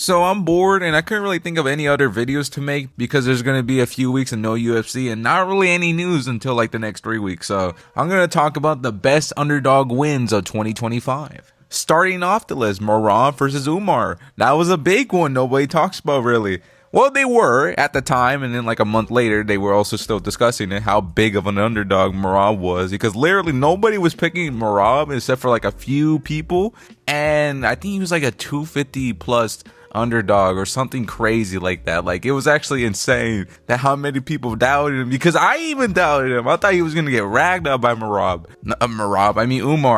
So I'm bored and I couldn't really think of any other videos to make because there's going to be a few weeks of no UFC and not really any news until like the next 3 weeks. So I'm going to talk about the best underdog wins of 2025. Starting off the list, MERAB versus UMAR. That was a big one nobody talks about really. Well, they were at the time, and then like a month later, they were also still discussing it, how big of an underdog MERAB was, because literally nobody was picking MERAB except for like a few people, and I think he was like a 250 plus underdog or something crazy like that. Like, it was actually insane that how many people doubted him, because I even doubted him. I thought he was gonna get ragdolled by UMAR.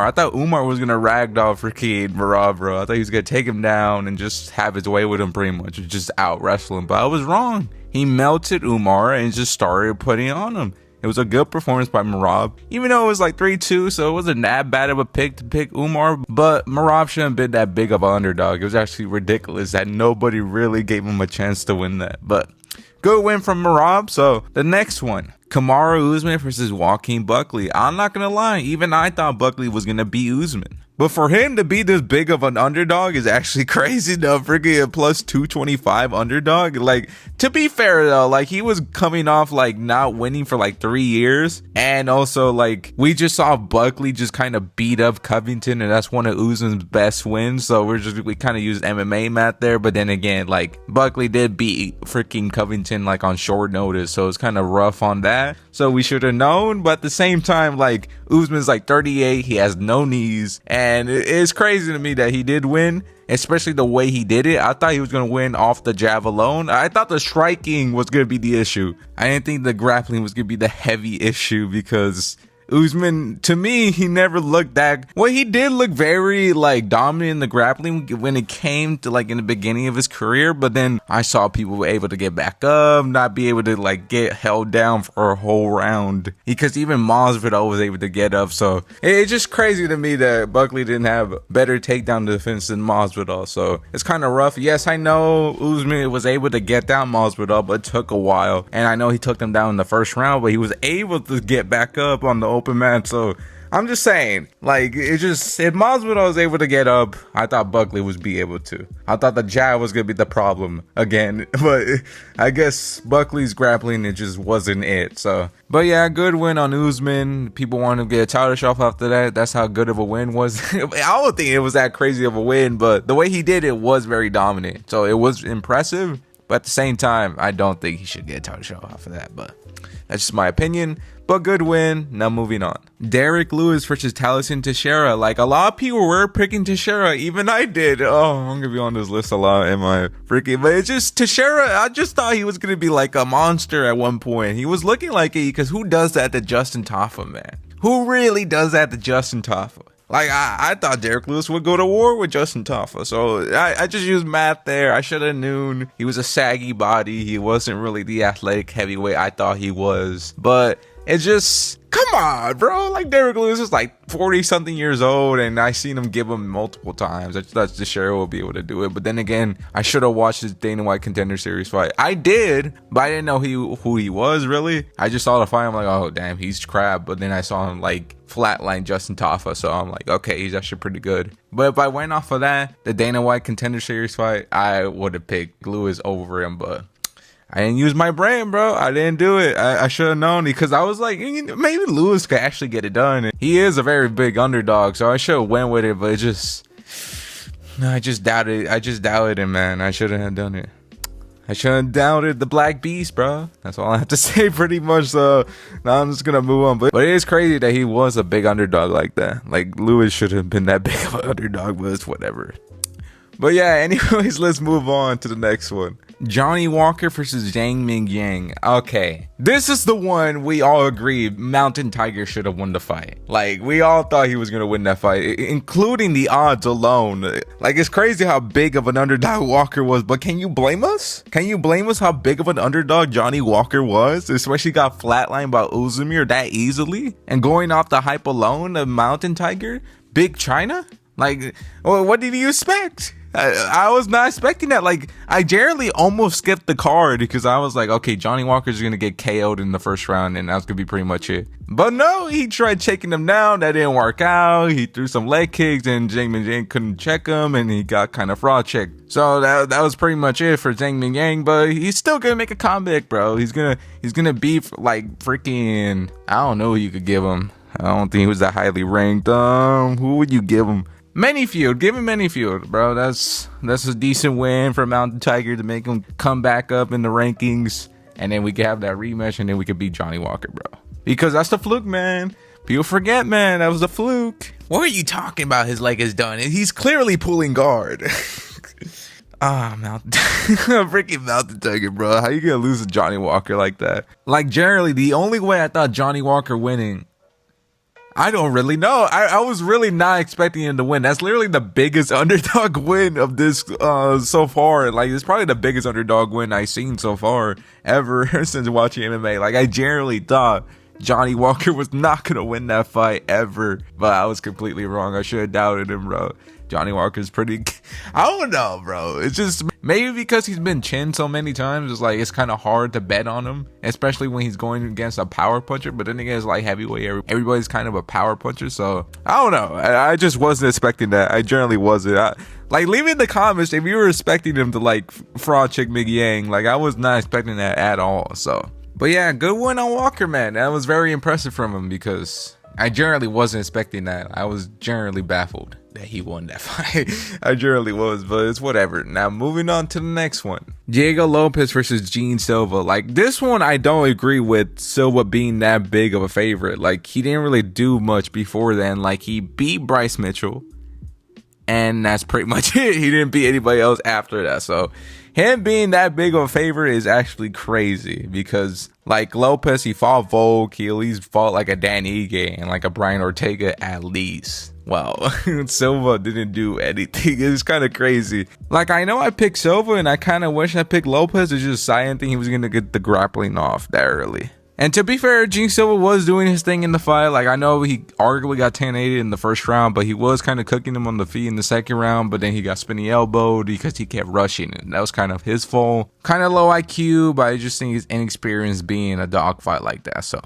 I thought UMAR was gonna ragdoll freaking MERAB, bro. I thought he was gonna take him down and just have his way with him pretty much, just out wrestle him, but I was wrong. He melted UMAR and just started putting it on him. It was a good performance by MERAB, even though it was like 3-2, so it wasn't that bad of a pick to pick UMAR, but MERAB shouldn't have been that big of an underdog. It was actually ridiculous that nobody really gave him a chance to win that, but good win from MERAB. So the next one, Kamaru Usman versus Joaquin Buckley. I'm not gonna lie, even I thought Buckley was gonna beat Usman. But for him to be this big of an underdog is actually crazy though. Freaking a plus 225 underdog. Like, to be fair though, like he was coming off like not winning for like 3 years. And also like we just saw Buckley just kind of beat up Covington, and that's one of Usman's best wins. So we kind of used MMA math there. But then again, like Buckley did beat freaking Covington like on short notice. So it's kind of rough on that. So we should have known. But at the same time, like Usman's like 38. He has no knees. And it's crazy to me that he did win, especially the way he did it. I thought he was going to win off the jab alone. I thought the striking was going to be the issue. I didn't think the grappling was going to be the heavy issue, because Usman, to me, he never looked that well. He did look very like dominant in the grappling when it came to like in the beginning of his career, but then I saw people were able to get back up, not be able to like get held down for a whole round, because even Masvidal was able to get up. So it's just crazy to me that Buckley didn't have better takedown defense than Masvidal. So it's kind of rough. Yes, I know Usman was able to get down Masvidal, but it took a while, and I know he took them down in the first round, but he was able to get back up on the open mat. So I'm just saying, like, it just, if Masvidal was able to get up, I thought Buckley would be able to. I thought the jab was gonna be the problem again, but I guess Buckley's grappling, it just wasn't it. So, but yeah, good win on Usman. People want to get a title shot after that. That's how good of a win was. I don't think it was that crazy of a win, but the way he did it was very dominant. So it was impressive, but at the same time, I don't think he should get a title shot off of that, but that's just my opinion. But good win. Now moving on. Derek Lewis versus Talison Teixeira. Like, a lot of people were picking Teixeira. Even I did. Oh, I'm going to be on this list a lot. Am I freaking? But it's just Teixeira. I just thought he was going to be like a monster at one point. He was looking like it, because who does that to Justin Tafa, man? Who really does that to Justin Tafa? Like, I thought Derek Lewis would go to war with Justin Tafa. So I just used math there. I should have known. He was a saggy body. He wasn't really the athletic heavyweight I thought he was. But it's just, come on, bro. Like, Derek Lewis is like 40 something years old, and I seen him give him multiple times. I thought Teixeira will be able to do it. But then again, I should have watched his Dana White Contender Series fight. I did, but I didn't know who he was really. I just saw the fight. I'm like, oh damn, he's crap. But then I saw him like flatline Justin Tafa, so I'm like, okay, he's actually pretty good. But if I went off of that, the Dana White Contender Series fight, I would have picked Lewis over him, but I didn't use my brain, bro. I didn't do it. I should have known, because I was like, maybe Lewis could actually get it done. And he is a very big underdog, so I should have went with it, but it just, I just doubted him, man. I shouldn't have done it. I shouldn't have doubted the Black Beast, bro. That's all I have to say pretty much. So now I'm just going to move on. But it is crazy that he was a big underdog like that. Like, Lewis should have been that big of an underdog, but it's whatever. But yeah, anyways, let's move on to the next one. Johnny Walker versus Zhang Mingyang. Okay, this is the one we all agreed Mountain Tiger should have won the fight. Like, we all thought he was going to win that fight, including the odds alone. Like, it's crazy how big of an underdog Walker was, but can you blame us? Can you blame us how big of an underdog Johnny Walker was? Especially got flatlined by Uzumir that easily? And going off the hype alone of Mountain Tiger? Big China? Like, what did you expect? I was not expecting that. Like, I generally almost skipped the card because I was like, okay, Johnny Walker's gonna get KO'd in the first round and that's gonna be pretty much it. But no, he tried taking him down. That didn't work out. He threw some leg kicks and Zhang Mingyang couldn't check him and he got kind of fraud checked. So that was pretty much it for Zhang Mingyang, but he's still gonna make a comeback, bro. He's gonna be like freaking, I don't know who you could give him. I don't think he was that highly ranked. Who would you give him? Manyfield, give him Manyfield, bro. That's a decent win for Mountain Tiger to make him come back up in the rankings, and then we can have that rematch, and then we could beat Johnny Walker, bro. Because that's the fluke, man. People forget, man. That was the fluke. What are you talking about? His leg is done. He's clearly pulling guard. Mountain freaking Mountain Tiger, bro. How you gonna lose to Johnny Walker like that? Like, generally, the only way I thought Johnny Walker winning, I don't really know. I was really not expecting him to win. That's literally the biggest underdog win of this so far. Like, it's probably the biggest underdog win I've seen so far ever since watching MMA. Like, I generally thought Johnny Walker was not gonna win that fight ever, but I was completely wrong. I should have doubted him, bro. Johnny Walker's pretty, I don't know, bro. It's just maybe because he's been chinned so many times, it's like it's kind of hard to bet on him, especially when he's going against a power puncher. But then again, it's like heavyweight, everybody's kind of a power puncher, so I don't know. I just wasn't expecting that. I generally wasn't. Like, leave in the comments if you were expecting him to like fraud check Miggy Yang. Like, I was not expecting that at all. So, but yeah, good win on Walker, man. That was very impressive from him because I generally wasn't expecting that. I was generally baffled that he won that fight. I generally was, but it's whatever. Now, moving on to the next one. Diego Lopes versus Gene Silva. Like, this one, I don't agree with Silva being that big of a favorite. Like, he didn't really do much before then. Like, he beat Bryce Mitchell, and that's pretty much it. He didn't beat anybody else after that. So, him being that big of a favorite is actually crazy because, like, Lopes, he fought Volk. He at least fought like a Dan Ige and like a Brian Ortega at least. Wow, Silva didn't do anything. It's kind of crazy. Like, I know I picked Silva and I kind of wish I picked Lopes. It's just I didn't think he was going to get the grappling off that early. And to be fair, Gene Silva was doing his thing in the fight. Like, I know he arguably got 10-8 in the first round, but he was kind of cooking him on the feet in the second round. But then he got spinny elbowed because he kept rushing it. That was kind of his fault. Kind of low IQ, but I just think he's inexperienced being a dogfight like that. So,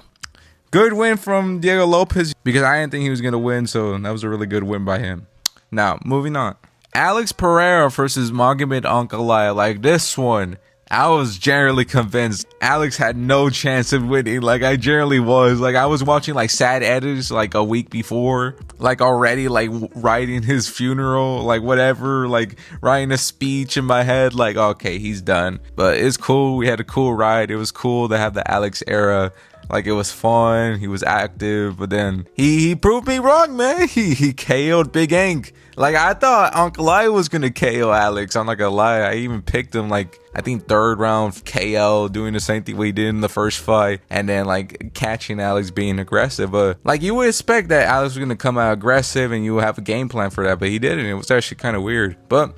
good win from Diego Lopes because I didn't think he was going to win. So, that was a really good win by him. Now, moving on. Alex Pereira versus Magomed Ankalaev. Like, this one, I was generally convinced Alex had no chance of winning. Like, I generally was. Like, I was watching like sad edits like a week before, like already like writing his funeral, like whatever, like writing a speech in my head, like, okay, he's done. But it's cool. We had a cool ride. It was cool to have the Alex era. Like, it was fun. He was active, but then he proved me wrong, man. He KO'd Big Ank. Like, I thought Ankalaev was gonna KO Alex. I'm not gonna lie. I even picked him like, I think third round KO, doing the same thing we did in the first fight, and then like catching Alex being aggressive. But like, you would expect that Alex was gonna come out aggressive and you would have a game plan for that, but he didn't. It was actually kind of weird. But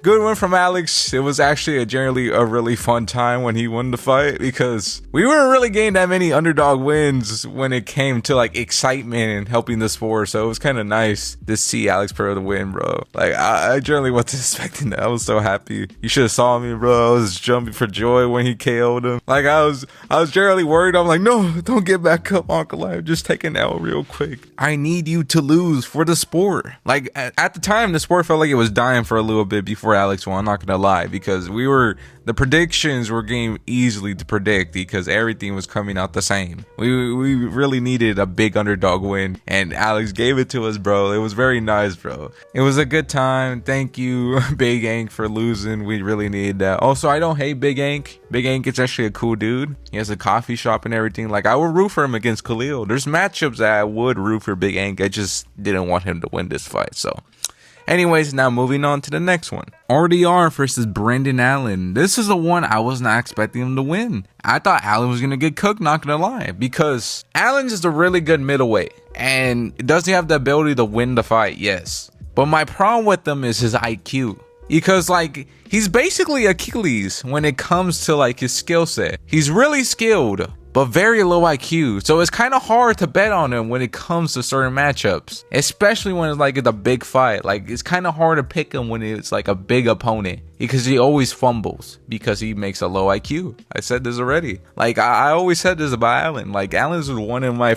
good one from Alex. It was actually generally a really fun time when he won the fight because we weren't really getting that many underdog wins when it came to like excitement and helping the sport. So it was kind of nice to see Alex Pereira win, bro. Like, I generally wasn't expecting that. I was so happy. You should have saw me, bro. I was jumping for joy when he KO'd him. Like, I was generally worried. I'm like, no, don't get back up, Ankalaev. Just take an L real quick. I need you to lose for the sport. Like, at the time, the sport felt like it was dying for a little bit before Alex won. I'm not gonna lie, because the predictions were getting easily to predict because everything was coming out the same. We really needed a big underdog win, and Alex gave it to us, bro. It was very nice, bro. It was a good time. Thank you, Big Ank, for losing. We really needed that. Also, I don't hate Big Ank. Big Ank is actually a cool dude. He has a coffee shop and everything. Like, I would root for him against Khalil. There's matchups that I would root for Big Ank. I just didn't want him to win this fight, so. Anyways, now moving on to the next one. RDR versus Brendan Allen. This is the one I was not expecting him to win. I thought Allen was going to get cooked, not going to lie, because Allen's just a really good middleweight. And does he have the ability to win the fight? Yes. But my problem with him is his IQ. Because, like, he's basically Achilles when it comes to, like, his skill set. He's really skilled, but very low IQ. So it's kind of hard to bet on him when it comes to certain matchups, especially when it's like a big fight. Like it's kind of hard to pick him when it's like a big opponent because he always fumbles because he makes a low IQ. I said this already. Like I always said this about Allen. Like Allen's one of my...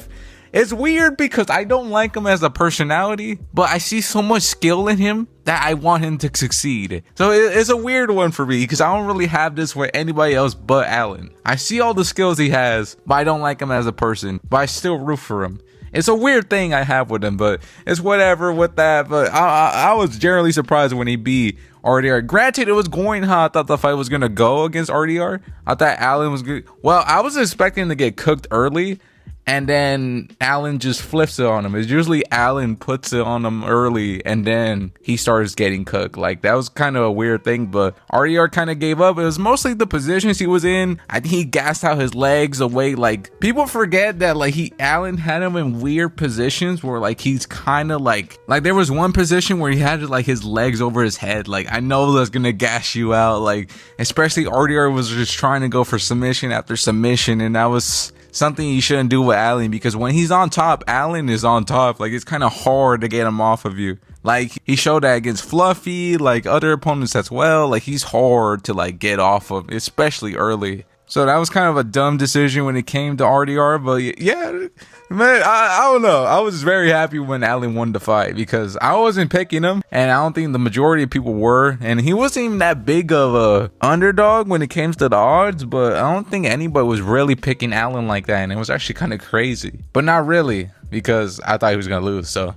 It's weird because I don't like him as a personality, but I see so much skill in him that I want him to succeed. So it's a weird one for me because I don't really have this with anybody else but Allen. I see all the skills he has, but I don't like him as a person, but I still root for him. It's a weird thing I have with him, but it's whatever with that. But I was generally surprised when he beat RDR. Granted, it was going how I thought the fight was going to go against RDR. I thought Allen was good. Well, I was expecting to get cooked early, and then Allen just flips it on him. It's usually Allen puts it on him early and then he starts getting cooked. Like that was kind of a weird thing, but RDR kind of gave up. It was mostly the positions he was in. I think he gassed out his legs away. Like people forget that like Allen had him in weird positions where like he's kind of like there was one position where he had like his legs over his head. Like I know that's gonna gas you out. Like especially RDR was just trying to go for submission after submission, and that was something you shouldn't do with Allen, because when he's on top, Allen is on top. Like it's kind of hard to get him off of you. Like he showed that against Fluffy, like other opponents as well. Like he's hard to like get off of, especially early. So that was kind of a dumb decision when it came to RDR. But yeah, man, I don't know. I was very happy when Allen won the fight because I wasn't picking him, and I don't think the majority of people were. And he wasn't even that big of a underdog when it came to the odds, but I don't think anybody was really picking Allen like that. And it was actually kind of crazy, but not really, because I thought he was going to lose. So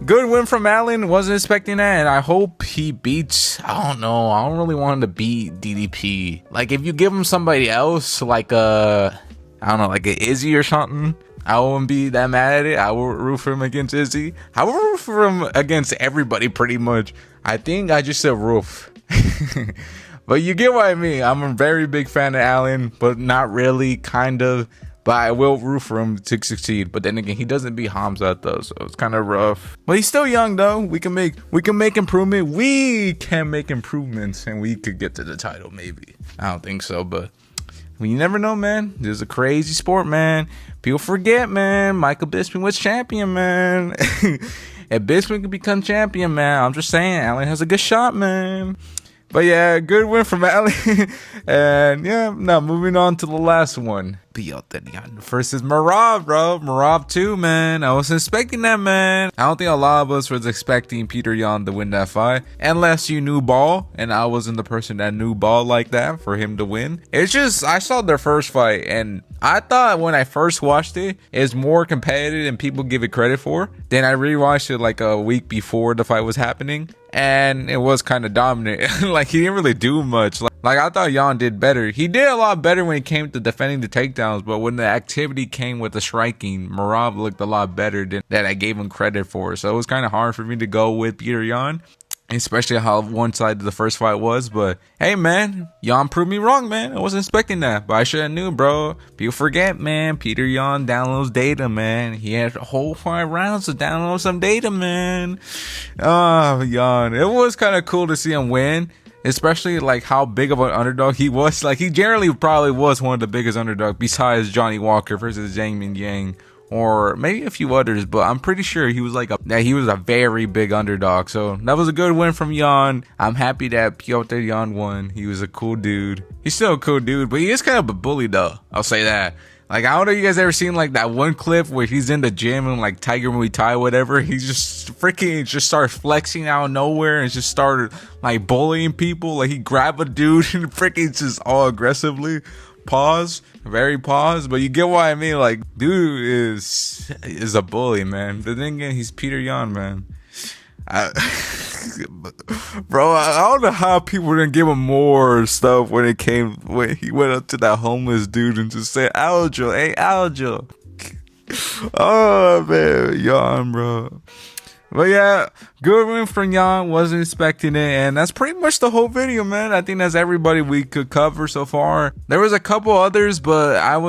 good win from Allen. Wasn't expecting that, and I hope he beats... I don't know. I don't really want him to beat DDP. Like, if you give him somebody else, like a... I don't know, like an Izzy or something, I wouldn't be that mad at it. I would root for him against Izzy. I would root for him against everybody, pretty much. I think I just said roof. But you get what I mean. I'm a very big fan of Allen, but not really, kind of. But I will root for him to succeed. But then again, he doesn't beat Hamzat though, so it's kind of rough. But he's still young though. We can make improvement. We can make improvements, and we could get to the title maybe. I don't think so, but you never know, man. This is a crazy sport, man. People forget, man. Michael Bisping was champion, man. If Bisping could become champion, man, I'm just saying, Allen has a good shot, man. But yeah, good win from Allen. And yeah, now moving on to the last one. Versus MERAB, bro. MERAB 2, man. I wasn't expecting that, man. I don't think a lot of us was expecting Peter Yan to win that fight, unless you knew ball, and I wasn't the person that knew ball like that for him to win. It's just, I saw their first fight, and I thought when I first watched it, it's more competitive than people give it credit for. Then I rewatched it like a week before the fight was happening, and it was kind of dominant. Like, he didn't really do much. Like, I thought Yan did better. He did a lot better when it came to defending the takedowns, but when the activity came with the striking, MERAB looked a lot better than that I gave him credit for. So it was kind of hard for me to go with Peter Yan, especially how one-sided the first fight was. But hey, man, Yan proved me wrong, man. I wasn't expecting that, but I should have knew, bro. People forget, man. Peter Yan downloads data, man. He had a whole 5 rounds to download some data, man. Oh, Yan. It was kind of cool to see him win, especially like how big of an underdog he was. Like, he generally probably was one of the biggest underdogs besides Johnny Walker versus Zhang Yang, or maybe a few others, but I'm pretty sure he was like he was a very big underdog. So that was a good win from Yan. I'm happy that Piotr Yan won. He was a cool dude. He's still a cool dude, but he is kind of a bully though. I'll say that. Like, I don't know if you guys ever seen like that one clip where he's in the gym and like Tiger Muay Thai, whatever. He just freaking just started flexing out of nowhere and just started like bullying people. Like, he grabbed a dude and freaking just all aggressively. Pause, very pause, but you get what I mean. Like, dude is a bully, man. But then again, he's Peter Yan, man. Bro, I don't know how people didn't give him more stuff when he went up to that homeless dude and just said, Aljo, hey, Aljo. Oh, man, Yan, bro. But yeah, good win from Yan. Wasn't expecting it, and that's pretty much the whole video, man. I think that's everybody we could cover so far. There was a couple others, but I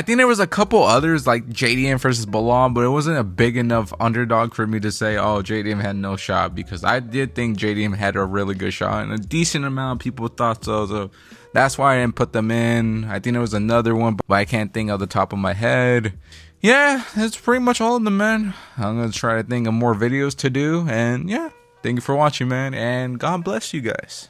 think there was a couple others like JDM versus Balon, but it wasn't a big enough underdog for me to say, oh, JDM had no shot, because I did think JDM had a really good shot, and a decent amount of people thought so. So that's why I didn't put them in. I think there was another one, but I can't think of the top of my head. Yeah, that's pretty much all of them, man. I'm gonna try to think of more videos to do, and yeah, thank you for watching, man, and God bless you guys.